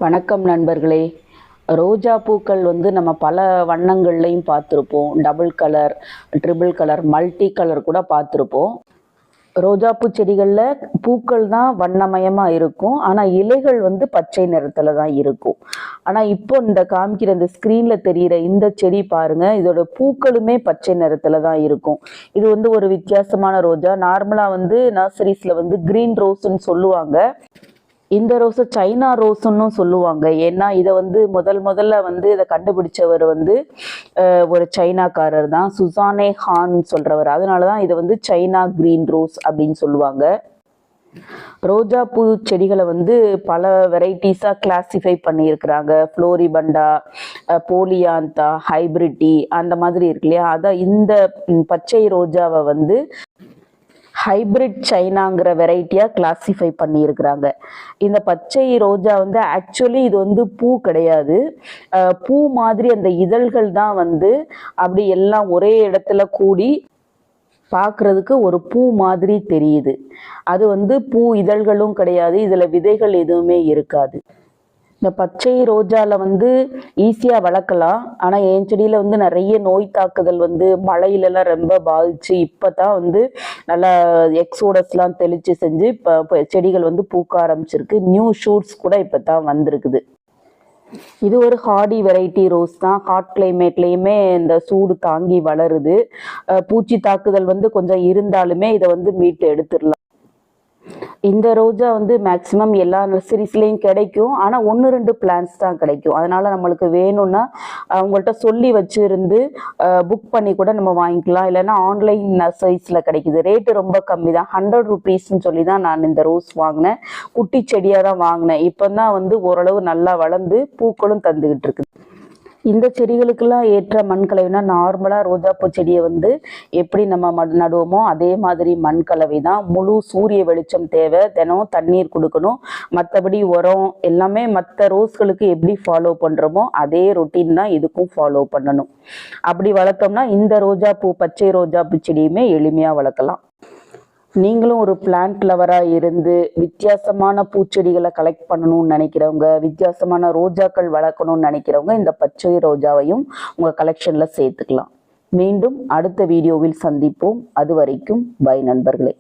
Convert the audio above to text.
வணக்கம் நண்பர்களே. ரோஜா பூக்கள் வந்து நம்ம பல வண்ணங்கள்லையும் பார்த்துருப்போம். Double colour, triple colour, multi colour கூட பார்த்துருப்போம். ரோஜாப்பூ செடிகளில் பூக்கள் தான் வண்ணமயமாக இருக்கும், ஆனால் இலைகள் வந்து பச்சை நிறத்தில் தான் இருக்கும். ஆனால் இப்போ இந்த காமிக்கிற இந்த ஸ்க்ரீனில் தெரிகிற இந்த செடி பாருங்கள், இதோட பூக்களுமே பச்சை நிறத்தில் தான் இருக்கும். இது வந்து ஒரு வித்தியாசமான ரோஜா. நார்மலாக வந்து நர்சரிஸில் வந்து க்ரீன் ரோஸ்ன்னு சொல்லுவாங்க. இந்த ரோஸை சைனா ரோஸ்ன்னு சொல்லுவாங்க. ஏன்னா இதை வந்து முதல்ல வந்து இதை கண்டுபிடிச்சவர் வந்து ஒரு சைனாக்காரர் தான், சுசானே ஹான் சொல்றவர். அதனால தான் இதை வந்து சைனா கிரீன் ரோஸ் அப்படின்னு சொல்லுவாங்க. ரோஜா பூ செடிகளை வந்து பல வெரைட்டிஸாக கிளாசிஃபை பண்ணியிருக்கிறாங்க. ஃப்ளோரிபண்டா, போலியாந்தா, ஹைபிரிட்டி அந்த மாதிரி இருக்கு இல்லையா. அதான் இந்த பச்சை ரோஜாவை வந்து ஹைபிரிட் சைனாங்கிற வெரைட்டியாக கிளாசிஃபை பண்ணியிருக்கிறாங்க. இந்த பச்சை ரோஜா வந்து ஆக்சுவலி இது வந்து பூ கிடையாது. பூ மாதிரி அந்த இதழ்கள் தான் வந்து அப்படி எல்லாம் ஒரே இடத்துல கூடி பார்க்குறதுக்கு ஒரு பூ மாதிரி தெரியுது. அது வந்து பூ இதழ்களும் கிடையாது, இதில் விதைகள் எதுவுமே இருக்காது. இந்த பச்சை ரோஜாவில் வந்து ஈஸியாக வளர்க்கலாம். ஆனால் என் செடியில் வந்து நிறைய நோய் தாக்குதல் வந்து மழையிலலாம் ரொம்ப பாதிச்சு இப்போ தான் வந்து நல்லா எக்ஸோடஸ்லாம் தெளித்து செஞ்சு இப்போ செடிகள் வந்து பூக்க ஆரம்பிச்சிருக்கு. நியூ ஷூட்ஸ் கூட இப்போ தான் வந்திருக்குது. இது ஒரு ஹார்டி வெரைட்டி ரோஸ் தான். ஹாட் கிளைமேட்லேயுமே இந்த சூடு தாங்கி வளருது. பூச்சி தாக்குதல் வந்து கொஞ்சம் இருந்தாலுமே இதை வந்து மீட்டு எடுத்துடலாம். இந்த ரோஜா வந்து மேக்ஸிமம் எல்லா நர்சரிஸ்லேயும் கிடைக்கும், ஆனால் 1-2 பிளான்ஸ் தான் கிடைக்கும். அதனால் நம்மளுக்கு வேணும்னா அவங்கள்ட்ட சொல்லி வச்சுருந்து புக் பண்ணி கூட நம்ம வாங்கிக்கலாம். இல்லைன்னா ஆன்லைன் நர்சரிஸில் கிடைக்குது. ரேட்டு ரொம்ப கம்மி தான், 100 ருபீஸ்ன்னு சொல்லி தான் நான் இந்த ரோஸ் வாங்கினேன். குட்டி செடியாக தான் வாங்கினேன். இப்போ தான் வந்து ஓரளவு நல்லா வளர்ந்து பூக்களும் தந்துக்கிட்டு இருக்குது. இந்த செடிகளுக்கெல்லாம் ஏற்ற மண் கலவைனா நார்மலாக ரோஜாப்பூ செடியை வந்து எப்படி நம்ம நடுவோமோ அதே மாதிரி மண் கலவை தான். முழு சூரிய வெளிச்சம் தேவை, தினம் தண்ணீர் கொடுக்கணும். மற்றபடி உரம் எல்லாமே மற்ற ரோஸ்களுக்கு எப்படி ஃபாலோ பண்ணுறோமோ அதே ரொட்டீன் தான் இதுக்கும் ஃபாலோ பண்ணணும். அப்படி வளர்த்தோம்னா இந்த ரோஜாப்பூ பச்சை ரோஜாப்பூ செடியுமே எளிமையாக வளர்க்கலாம். நீங்களும் ஒரு பிளான்ட் லவராக இருந்து வித்தியாசமான பூச்செடிகளை கலெக்ட் பண்ணணும்னு நினைக்கிறவங்க, வித்தியாசமான ரோஜாக்கள் வளர்க்கணும்னு நினைக்கிறவங்க இந்த பச்சை ரோஜாவையும் உங்கள் கலெக்ஷனில் சேர்த்துக்கலாம். மீண்டும் அடுத்த வீடியோவில் சந்திப்போம். அது வரைக்கும் பை நண்பர்களே.